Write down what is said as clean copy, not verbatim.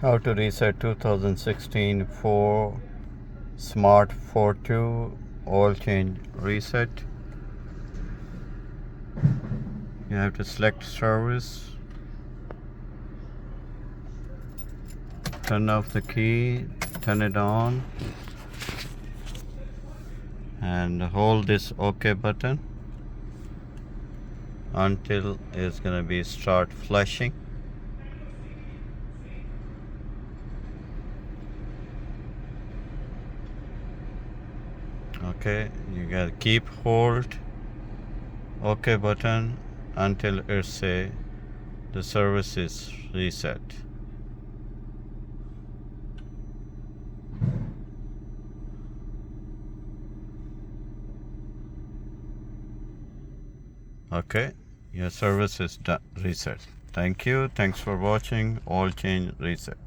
How to reset 2016 Ford Smart Forte oil change reset. You have to select service, turn off the key, turn it on, and hold this OK button until it's gonna be start flashing. Okay, you gotta keep hold OK button until it say the service is reset. Okay, your service is done, reset. Thank you. Thanks for watching. All change reset.